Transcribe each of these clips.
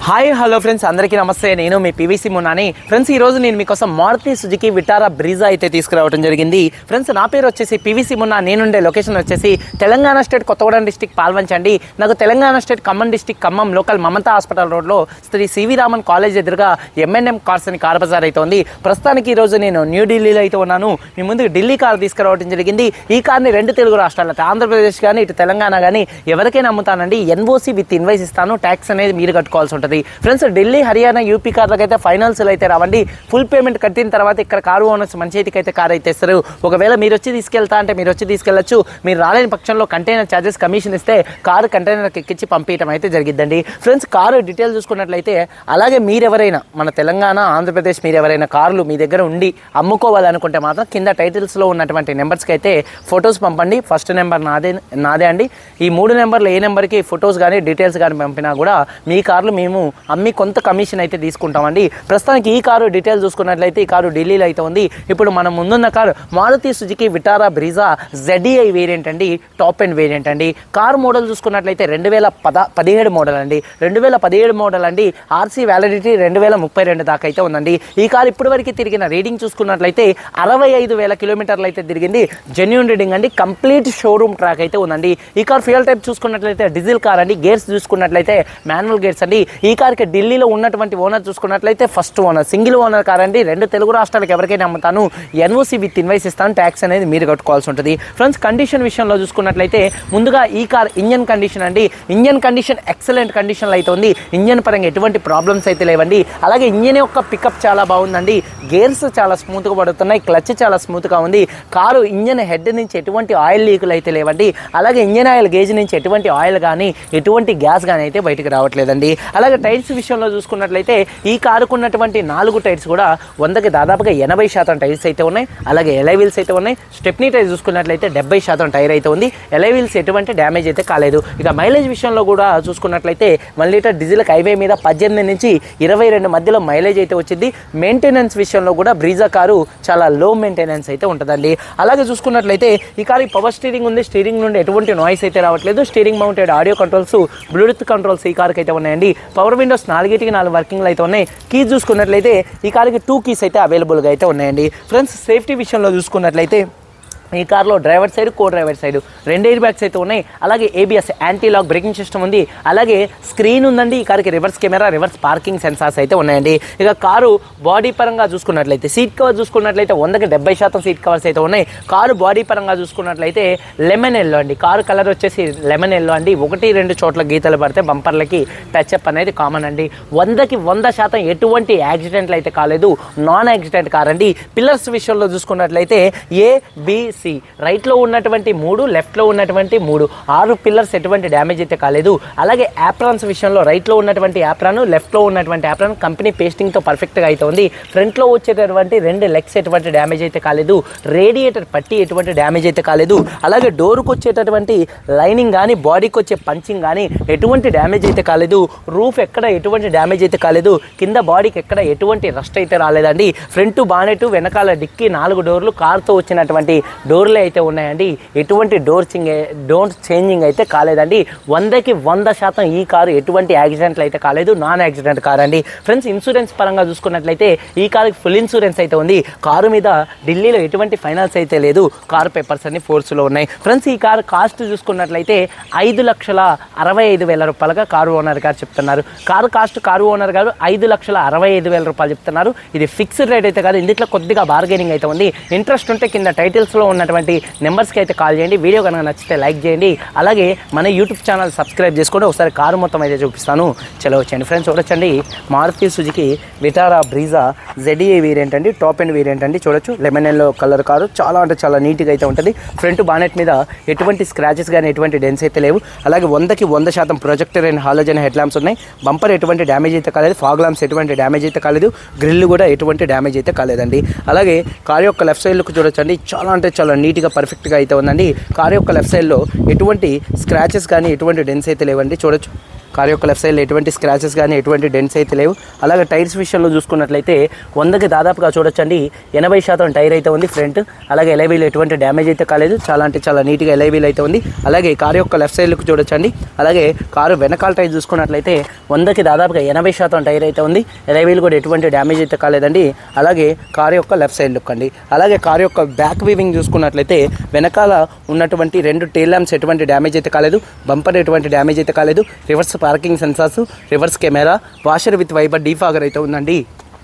Hi hello friends, అందరికీ నమస్తే. నేను మీ పీవీసీ మున్నాని. ఫ్రెండ్స్, ఈరోజు నేను మీకోసం మారుతి సుజుకి విటారా బ్రీజా అయితే తీసుకురావడం జరిగింది. ఫ్రెండ్స్, నా పేరు వచ్చేసి పీవీసీ మున్నా. నేనుండే లొకేషన్ వచ్చేసి తెలంగాణ స్టేట్ కొత్తగూడెం డిస్టిక్ పాల్వంచండి. నాకు Telangana state Khammam district Khammam local Mamata hospital రోడ్లో శ్రీ సివి రామన్ కాలేజ్ ఎదురుగా M&M కార్స్ అని కార్ బజార్ అయితే ఉంది. ప్రస్తుతానికి ఈరోజు నేను న్యూఢిల్లీలో అయితే ఉన్నాను. మీ ముందుకు ఢిల్లీ కార్ తీసుకురావడం జరిగింది. ఈ కార్ని రెండు తెలుగు రాష్ట్రాలు, ఆంధ్రప్రదేశ్ కానీ ఇటు తెలంగాణ కానీ ఎవరికైనా అమ్ముతానండి. NOC విత్ ఇన్వాయిస్ ఇస్తాను. ట్యాక్స్ అనేది మీరు కట్టుకోవాల్సి ఉంటుంది. ఫ్రెండ్స్, ఢిల్లీ హర్యానా యూపీ కార్లకు అయితే ఫైనాన్స్లో అయితే రావండి. ఫుల్ పేమెంట్ కట్టిన తర్వాత ఇక్కడ కారు ఓనర్స్ మన చేతికి అయితే కార్ అయితే ఇస్తారు. ఒకవేళ మీరు వచ్చి తీసుకెళ్తా అంటే మీరు వచ్చి తీసుకెళ్లొచ్చు. మీరు రాలేని పక్షంలో కంటైనర్ ఛార్జెస్ కమిషన్ ఇస్తే కారు కంటైనర్కి ఎక్కించి పంపించడం అయితే జరిగిద్దండి. ఫ్రెండ్స్, కారు డీటెయిల్ చూసుకున్నట్లయితే, అలాగే మీరెవరైనా మన తెలంగాణ ఆంధ్రప్రదేశ్ మీరు ఎవరైనా కార్లు మీ దగ్గర ఉండి అమ్ముకోవాలనుకుంటే మాత్రం కింద టైటిల్స్లో ఉన్నటువంటి నెంబర్స్కి అయితే ఫొటోస్ పంపండి. ఫస్ట్ నెంబర్ నాదే అండి. ఈ 3 నెంబర్లు ఏ నెంబర్కి ఫొటోస్ కానీ డీటెయిల్స్ కానీ పంపినా కూడా మీ కార్లు మేము అమ్మి కొంత కమిషన్ అయితే తీసుకుంటామండి. ప్రస్తుతానికి ఈ కారు డీటెయిల్స్ చూసుకున్నట్లయితే ఈ కారు ఢిల్లీలో అయితే ఉంది. ఇప్పుడు మనం ముందున్న car Maruti Suzuki Vitara Brezza ZDI variant అండి. టాప్ ఎండ్ వేరియంట్ అండి. కారు మోడల్ చూసుకున్నట్లయితే 2017 మోడల్ అండి. 2017 మోడల్ అండి. RC వ్యాలిడిటీ 2032 దాకా అయితే ఉందండి. ఈ కారు ఇప్పటి వరకు తిరిగిన రీడింగ్ చూసుకున్నట్లయితే 65,000 కిలోమీటర్లు అయితే తిరిగింది. జెన్యూన్ రీడింగ్ అండి. కంప్లీట్ షోరూమ్ ట్రాక్ అయితే ఉందండి. ఈ కార్ ఫ్యూయల్ టైప్ చూసుకున్నట్లయితే డీజిల్ కార్ అండి. గేర్స్ చూసుకున్నట్లయితే మాన్యువల్ గేర్స్ అండి. ఈ కార్కి ఢిల్లీలో ఉన్నటువంటి ఓనర్ చూసుకున్నట్లయితే first owner, single owner car అండి. రెండు తెలుగు రాష్ట్రాలకు ఎవరికైనా అమ్ముతాను. NOC విత్ ఇన్వాయిస్ ఇస్తాను. ట్యాక్స్ అనేది మీరు కట్టుకోవాల్సి ఉంటుంది. ఫ్రెండ్స్, కండిషన్ విషయంలో చూసుకున్నట్లయితే ముందుగా ఈ కార్ ఇంజన్ కండిషన్ అండి. ఇంజన్ కండిషన్ ఎక్సలెంట్ కండిషన్లో అయితే ఉంది. ఇంజన్ పరంగా ఎటువంటి ప్రాబ్లమ్స్ అయితే లేవండి. అలాగే ఇంజన్ యొక్క పికప్ చాలా బాగుందండి. గేర్స్ చాలా స్మూత్గా పడుతున్నాయి. క్లచ్ చాలా స్మూత్గా ఉంది. కారు ఇంజన్ హెడ్ నుంచి ఎటువంటి ఆయిల్ లీకులు అయితే లేవండి. అలాగే ఇంజన్ ఆయిల్ గేజ్ నుంచి ఎటువంటి ఆయిల్ కానీ ఎటువంటి గ్యాస్ కానీ అయితే బయటకు రావట్లేదండి. అలాగే టైర్స్ విషయంలో చూసుకున్నట్లయితే ఈ కారుకు ఉన్నటువంటి 4 టైర్స్ కూడా 100కి దాదాపుగా 80% టైర్స్ అయితే ఉన్నాయి. అలాగే ఎలై వీల్స్ అయితే ఉన్నాయి. స్టెప్నీ టైర్ చూసుకున్నట్లయితే 70% టైర్ అయితే ఉంది. ఎలై వీల్స్ ఎటువంటి డ్యామేజ్ అయితే కాలేదు. ఇక మైలేజ్ విషయంలో కూడా చూసుకున్నట్లయితే 1 లీటర్ డీజిల్ హైవే మీద 18 నుంచి 22 మధ్యలో మైలేజ్ అయితే వచ్చింది. మెయింటెనెన్స్ విషయంలో కూడా బ్రీజా కారు చాలా లో మెయింటెనెన్స్ అయితే ఉంటుందండి. అలాగే చూసుకున్నట్లయితే ఈ కారు పవర్ స్టీరింగ్ ఉంది. స్టీరింగ్ నుండి ఎటువంటి నాయిస్ అయితే రావట్లేదు. Steering mounted audio controls, Bluetooth controls ఈ కార్కి అయితే ఉన్నాయండి. పవర్ విండోస్ 4 వర్కింగ్లు అయితే ఉన్నాయి. కీస్ చూసుకున్నట్లయితే ఈ కార్కి 2 కీస్ అయితే అవైలబుల్గా అయితే ఉన్నాయండి. ఫ్రెండ్స్, సేఫ్టీ విషయంలో చూసుకున్నట్లయితే ఈ కార్లో driver side, co driver side 2 air bags అయితే ఉన్నాయి. అలాగే ABS anti lock braking system ఉంది. అలాగే స్క్రీన్ ఉందండి. ఈ కార్కి reverse camera, reverse parking sensors అయితే ఉన్నాయండి. ఇక కారు బాడీ పరంగా చూసుకున్నట్లయితే సీట్ కవర్ చూసుకున్నట్లయితే 100కి 70% సీట్ కవర్స్ అయితే ఉన్నాయి. కారు బాడీ పరంగా చూసుకున్నట్లయితే లెమన్ ఎల్లో అండి. కారు కలర్ వచ్చేసి లెమన్ ఎల్లో అండి. 1-2 చోట్ల గీతలు పడితే బంపర్లకి టచ్అప్ అనేది కామన్ అండి. 100కి 100% ఎటువంటి యాక్సిడెంట్లు అయితే కాలేదు. నాన్ యాక్సిడెంట్ కార్ అండి. పిల్లర్స్ విషయంలో చూసుకున్నట్లయితే ABC రైట్లో ఉన్నటువంటి 3, లెఫ్ట్లో ఉన్నటువంటి 3, 6 పిల్లర్స్ ఎటువంటి డ్యామేజ్ అయితే కాలేదు. అలాగే యాప్రాన్స్ విషయంలో రైట్లో ఉన్నటువంటి యాప్రాన్, లెఫ్ట్లో ఉన్నటువంటి యాప్రాన్ కంపెనీ పేస్టింగ్తో పర్ఫెక్ట్గా అయితే ఉంది. ఫ్రంట్లో వచ్చేటటువంటి 2 లెగ్స్ ఎటువంటి డ్యామేజ్ అయితే కాలేదు. రేడియేటర్ పట్టి ఎటువంటి డ్యామేజ్ అయితే కాలేదు. అలాగే డోర్కి వచ్చేటటువంటి లైనింగ్ కానీ బాడీకి వచ్చే పంచింగ్ కానీ ఎటువంటి డ్యామేజ్ అయితే కాలేదు. రూఫ్ ఎక్కడ ఎటువంటి డ్యామేజ్ అయితే కాలేదు. కింద బాడీకి ఎక్కడ ఎటువంటి రస్ట్ అయితే రాలేదండి. ఫ్రంట్ బానెట్, వెనకాల డిక్కీ 4 డోర్లు కార్తో వచ్చినటువంటి డోర్లే అయితే ఉన్నాయండి. ఎటువంటి డోర్ చేంజింగ్ అయితే కాలేదండి. 100కి 100% ఈ కారు ఎటువంటి యాక్సిడెంట్లు అయితే కాలేదు. నాన్ యాక్సిడెంట్ కార్ అండి. ఫ్రెండ్స్, ఇన్సూరెన్స్ పరంగా చూసుకున్నట్లయితే ఈ కారుకి ఫుల్ ఇన్సూరెన్స్ అయితే ఉంది. కారు మీద ఢిల్లీలో ఎటువంటి ఫైనాన్స్ అయితే లేదు. కారు పేపర్స్ అన్ని ఫోర్స్లో ఉన్నాయి. ఫ్రెండ్స్, ఈ కారు కాస్ట్ చూసుకున్నట్లయితే 5,65,000 రూపాయలుగా కారు ఓనర్ గారు చెప్తున్నారు. కారు ఓనర్ గారు 5,65,000 రూపాయలు చెప్తున్నారు. ఇది ఫిక్స్డ్ రేట్ అయితే కాదు. ఇందులో కొద్దిగా బార్గెనింగ్ అయితే ఉంది. ఇంట్రెస్ట్ ఉంటే కింద టైటిల్స్లో ఉన్నటువంటి నెంబర్స్కి అయితే కాల్ చేయండి. వీడియో కనుక నచ్చితే లైక్ చేయండి. అలాగే మన యూట్యూబ్ ఛానల్ సబ్స్క్రైబ్ చేసుకోండి. ఒకసారి కారు మొత్తం అయితే చూపిస్తాను. చలో వచ్చండి ఫ్రెండ్స్, చూడొచ్చండి. Maruti Suzuki Vitara Brezza ZDI variant అండి. టాప్ ఎండ్ వేరియంట్ అండి. చూడొచ్చు, లెమన్ ఎల్లో కలర్ కారు. చాలా అంటే చాలా నీట్గా అయితే ఉంటుంది. ఫ్రంట్ బానెట్ మీద ఎటువంటి స్క్రాచెస్ కానీ ఎటువంటి డెన్స్ అయితే లేవు. అలాగే 100కి 100% projector and halogen head lamps ఉన్నాయి. బంపర్ ఎటువంటి డ్యామేజ్ అయితే కాలేదు. ఫాగ్ ల్యాంప్స్ ఎటువంటి డ్యామేజ్ అయితే కాలేదు. గ్రిల్ కూడా ఎటువంటి డ్యామేజ్ అయితే కాలేదండి. అలాగే కారు యొక్క లెఫ్ట్ సైడ్ లుక్ చూడొచ్చండి. చాలా అంటే చాలా నీట్గా పర్ఫెక్ట్గా అయితే ఉందండి. కారు యొక్క లెఫ్ట్ సైడ్లో ఎటువంటి స్క్రాచెస్ కానీ ఎటువంటి డెన్స్ అయితే లేవండి. చూడొచ్చు, కారు యొక్క లెఫ్ట్ సైడ్లో ఎటువంటి స్క్రాచెస్ కానీ ఎటువంటి డెంట్స్ అయితే లేవు. అలాగే టైర్స్ విషయంలో చూసుకున్నట్లయితే 100కి దాదాపుగా చూడొచ్చండి 80% టైర్ అయితే ఉంది ఫ్రంట్. అలాగే ఎలైవీలో ఎటువంటి డ్యామేజ్ అయితే కాలేదు, చాలా అంటే చాలా నీట్గా ఎలైవీల్ అయితే ఉంది. అలాగే కారు యొక్క లెఫ్ట్ సైడ్కి చూడొచ్చండి. అలాగే కారు వెనకాల టైర్ చూసుకున్నట్లయితే 100కి దాదాపుగా 80% టైర్ అయితే ఉంది, ఎలైవీల్ కూడా ఎటువంటి డ్యామేజ్ అయితే కాలేదండి. అలాగే కారు యొక్క లెఫ్ట్ సైడ్ లుక్ అండి. అలాగే కారు యొక్క బ్యాక్ వీవింగ్ చూసుకున్నట్లయితే వెనకాల ఉన్నటువంటి 2 టెయిల్ ల్యాంప్స్ ఎటువంటి డ్యామేజ్ అయితే కాలేదు, బంపర్ ఎటువంటి డ్యామేజ్ అయితే కాలేదు, reverse parking sensors, reverse camera, washer with wiper defogger అయితే ఉందండి.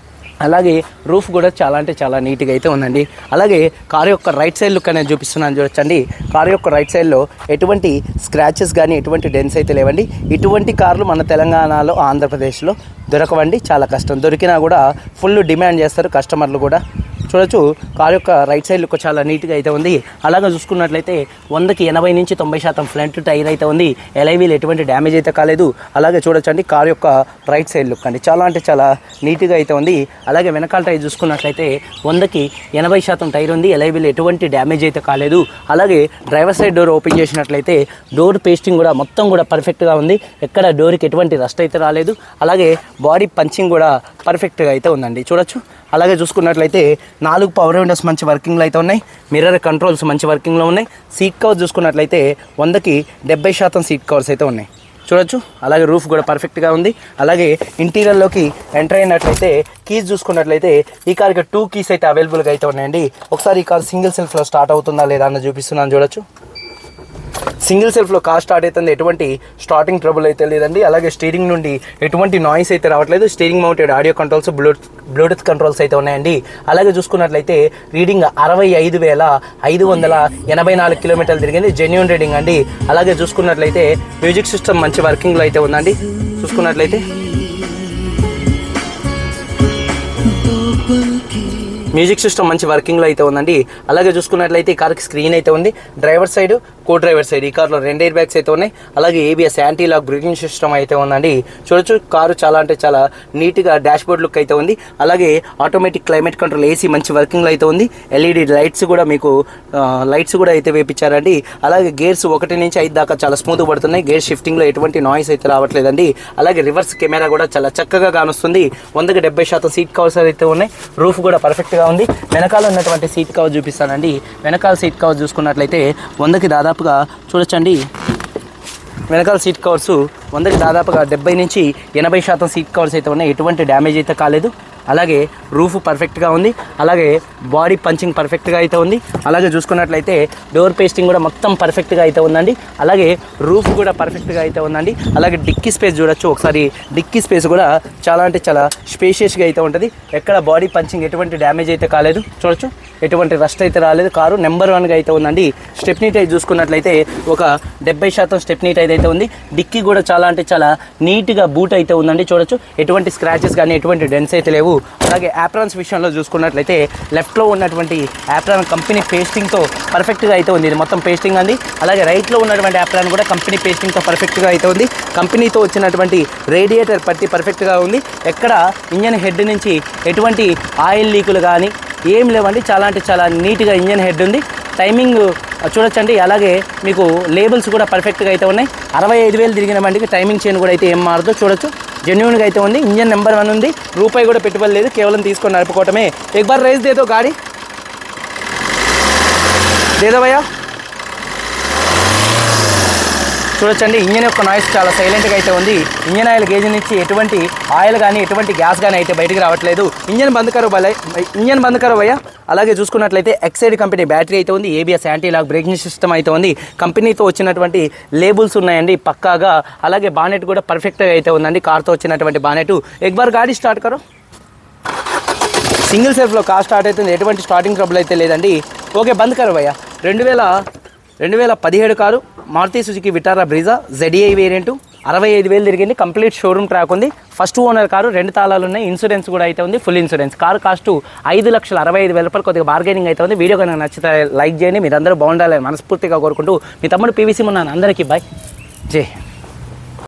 అలాగే రూఫ్ కూడా చాలా అంటే చాలా నీట్గా అయితే ఉందండి. అలాగే కారు యొక్క రైట్ సైడ్ లుక్ అనేది చూపిస్తున్నాను చూడొచ్చండి. కారు యొక్క రైట్ సైడ్లో ఎటువంటి స్క్రాచెస్ కానీ ఎటువంటి డెన్స్ అయితే లేవండి. ఇటువంటి కార్లు మన తెలంగాణలో ఆంధ్రప్రదేశ్లో దొరకవండి, చాలా కష్టం. దొరికినా కూడా ఫుల్ డిమాండ్ చేస్తారు కస్టమర్లు కూడా. చూడొచ్చు కారు యొక్క రైట్ సైడ్ లుక్ చాలా నీట్గా అయితే ఉంది. అలాగే చూసుకున్నట్లయితే 100కి 80 నుంచి 90% ఫ్రంట్ టైర్ అయితే ఉంది, ఎలైవీలు ఎటువంటి డ్యామేజ్ అయితే కాలేదు. అలాగే చూడొచ్చండి కారు యొక్క రైట్ సైడ్ లుక్ అండి, చాలా అంటే చాలా నీట్గా అయితే ఉంది. అలాగే వెనకాల టైర్ చూసుకున్నట్లయితే 100కి 80% టైర్ ఉంది, ఎలైవీలు ఎటువంటి డ్యామేజ్ అయితే కాలేదు. అలాగే డ్రైవర్ సైడ్ డోర్ ఓపెన్ చేసినట్లయితే డోర్ పేస్టింగ్ కూడా మొత్తం కూడా పర్ఫెక్ట్గా ఉంది, ఎక్కడ డోర్కి ఎటువంటి రస్ట్ అయితే రాలేదు. అలాగే బాడీ పంచింగ్ కూడా పర్ఫెక్ట్గా అయితే ఉందండి చూడొచ్చు. అలాగే చూసుకున్నట్లయితే 4 పవర్ విండోస్ మంచి వర్కింగ్లో అయితే ఉన్నాయి, మిర్రర్ కంట్రోల్స్ మంచి వర్కింగ్లో ఉన్నాయి. సీట్ కవర్స్ చూసుకున్నట్లయితే 100కి 70% సీట్ కవర్స్ అయితే ఉన్నాయి చూడొచ్చు. అలాగే రూఫ్ కూడా పర్ఫెక్ట్గా ఉంది. అలాగే ఇంటీరియర్లోకి ఎంటర్ అయినట్లయితే కీస్ చూసుకున్నట్లయితే ఈ కార్కి 2 కీస్ అయితే అవైలబుల్గా అయితే ఉన్నాయండి. ఒకసారి ఈ కార్ సింగిల్ సెల్ఫ్లో స్టార్ట్ అవుతుందా లేదా అన్న చూపిస్తున్నాను చూడొచ్చు. సింగిల్ సెల్ఫ్లో కార్ స్టార్ట్ అవుతుంది, ఎటువంటి స్టార్టింగ్ ట్రబుల్ అయితే లేదండి. అలాగే స్టీరింగ్ నుండి ఎటువంటి నాయిస్ అయితే రావట్లేదు. Steering mounted audio controls, Bluetooth controls అయితే ఉన్నాయండి. అలాగే చూసుకున్నట్లయితే రీడింగ్ 65,584 కిలోమీటర్లు తిరిగింది, జెన్యూన్ రీడింగ్ అండి. అలాగే చూసుకున్నట్లయితే మ్యూజిక్ సిస్టమ్ మంచి వర్కింగ్లో అయితే ఉందండి. చూసుకున్నట్లయితే మ్యూజిక్ సిస్టమ్ మంచి వర్కింగ్లో అయితే ఉందండి. అలాగే చూసుకున్నట్లయితే ఈ కార్కి స్క్రీన్ అయితే ఉంది, driver side co driver side. ఈ కార్లో 2 ఎయిర్ బ్యాగ్స్ అయితే ఉన్నాయి. అలాగే ABS anti lock braking system అయితే ఉందండి చూడొచ్చు. కారు చాలా అంటే చాలా నీట్గా డాష్ బోర్డ్ లుక్ అయితే ఉంది. అలాగే ఆటోమేటిక్ క్లైమేట్ కంట్రోల్ ఏసీ మంచి వర్కింగ్లో అయితే ఉంది. ఎల్ఈడి లైట్స్ కూడా మీకు లైట్స్ కూడా అయితే వేపించారండి. అలాగే గేర్స్ 1 నుంచి 5 దాకా చాలా స్మూత్ పడుతున్నాయి, గేర్ షిఫ్టింగ్లో ఎటువంటి నాయిస్ అయితే రావట్లేదండి. అలాగే రివర్స్ కెమెరా కూడా చాలా చక్కగా కానొస్తుంది. 100కి 70% సీట్ కవర్స్ అయితే ఉన్నాయి, రూఫ్ కూడా పర్ఫెక్ట్గా ఉంది. వెనకాల ఉన్నటువంటి సీట్ కవర్ చూపిస్తానండి. వెనకాల సీట్ కవర్ చూసుకున్నట్లయితే 100కి దాదాపుగా చూడొచ్చండి. వెనకాల సీట్ కవర్స్ 100కి దాదాపుగా 70 నుంచి 80% సీట్ కవర్స్ అయితే ఉన్నాయి, ఎటువంటి డ్యామేజ్ అయితే కాలేదు. అలాగే రూఫ్ పర్ఫెక్ట్గా ఉంది. అలాగే బాడీ పంచింగ్ పర్ఫెక్ట్గా అయితే ఉంది. అలాగే చూసుకున్నట్లయితే డోర్ పేస్టింగ్ కూడా మొత్తం పర్ఫెక్ట్గా అయితే ఉందండి. అలాగే రూఫ్ కూడా పర్ఫెక్ట్గా అయితే ఉందండి. అలాగే డిక్కీ స్పేస్ చూడొచ్చు ఒకసారి. డిక్కీ స్పేస్ కూడా చాలా అంటే చాలా స్పేషియస్గా అయితే ఉంటుంది, ఎక్కడ బాడీ పంచింగ్ ఎటువంటి డ్యామేజ్ అయితే కాలేదు చూడొచ్చు, ఎటువంటి రస్ట్ అయితే రాలేదు. కారు నెంబర్ 1గా అయితే ఉందండి. స్టెప్నీ టైర్ చూసుకున్నట్లయితే ఒక 70% స్టెప్నీ టైర్ అయితే ఉంది. డిక్కీ కూడా చాలా అంటే చాలా నీట్గా బూట్ అయితే ఉందండి చూడొచ్చు, ఎటువంటి స్క్రాచెస్ కానీ ఎటువంటి డెన్స్ అయితే లేవు. అలాగే యాప్రాన్స్ విషయంలో చూసుకున్నట్లయితే లెఫ్ట్లో ఉన్నటువంటి యాప్రాన్ కంపెనీ పేస్టింగ్తో పర్ఫెక్ట్గా అయితే ఉంది, ఇది మొత్తం పేస్టింగ్ అండి. అలాగే రైట్లో ఉన్నటువంటి యాప్రాన్ కూడా కంపెనీ పేస్టింగ్తో పర్ఫెక్ట్గా అయితే ఉంది. కంపెనీతో వచ్చినటువంటి రేడియేటర్ పట్టి పర్ఫెక్ట్గా ఉంది, ఎక్కడ ఇంజన్ హెడ్ నుంచి ఎటువంటి ఆయిల్ లీకులు కానీ ఏం లేవండి, చాలా అంటే చాలా నీట్గా ఇంజన్ హెడ్ ఉంది. టైమింగ్ చూడొచ్చండి. అలాగే మీకు లేబుల్స్ కూడా పర్ఫెక్ట్గా అయితే ఉన్నాయి. 65,000 తిరిగిన బండికి టైమింగ్ చైన్ కూడా అయితే ఏం మారదో చూడొచ్చు, జెన్యూన్గా అయితే ఉంది. ఇంజన్ నెంబర్ 1 ఉంది, రూపాయి కూడా పెట్టుబడి లేదు, కేవలం తీసుకొని నడుపుకోవటమే. एक बार रेस दे दो गाड़ी, दे दो भैया. చూడొచ్చండి ఇంజన్ యొక్క నాయిస్ చాలా సైలెంట్గా అయితే ఉంది. ఇంజన్ ఆయిల్ గేజ్ నుంచి ఎటువంటి ఆయిల్ కానీ ఎటువంటి గ్యాస్ కానీ అయితే బయటికి రావట్లేదు. ఇంజన్ బంద్ కరో భయ్యా. అలాగే చూసుకున్నట్లయితే ఎక్సైడ్ కంపెనీ బ్యాటరీ అయితే ఉంది, ABS anti lock braking system అయితే ఉంది. కంపెనీతో వచ్చినటువంటి లేబుల్స్ ఉన్నాయండి పక్కాగా. అలాగే బానెట్ కూడా పర్ఫెక్ట్గా అయితే ఉందండి, కార్తో వచ్చినటువంటి బానెట్. एक बार गाड़ी స్టార్ట్ करो. సింగిల్ సెల్ఫ్లో కార్ స్టార్ట్ అవుతుంది, ఎటువంటి స్టార్టింగ్ ట్రబుల్ అయితే లేదండి. ఓకే బంద్ కరో భయ్యా. 2017 car Maruti Suzuki Vitara Brezza ZEI variant, 65,000 తిరిగింది, కంప్లీట్ షోరూమ్ ట్రాక్ ఉంది. ఫస్ట్ ఓనర్ కారు, 2 తాళాలు ఉన్నాయి, ఇన్సూరెన్స్ కూడా అయితే ఉంది, ఫుల్ ఇన్సూరెన్స్. కారు కాస్ట్ 5,65,000 రూపాయలు. కొద్దిగా బార్గెనింగ్ అయితే ఉంది. వీడియో కనుక నచ్చితే లైక్ చేయండి. మీరందరూ బాగుండాలని మనస్ఫూర్తిగా కోరుకుంటూ మీ తమ్ముడు PVC మున్నాను. అందరికీ బాయ్, జై.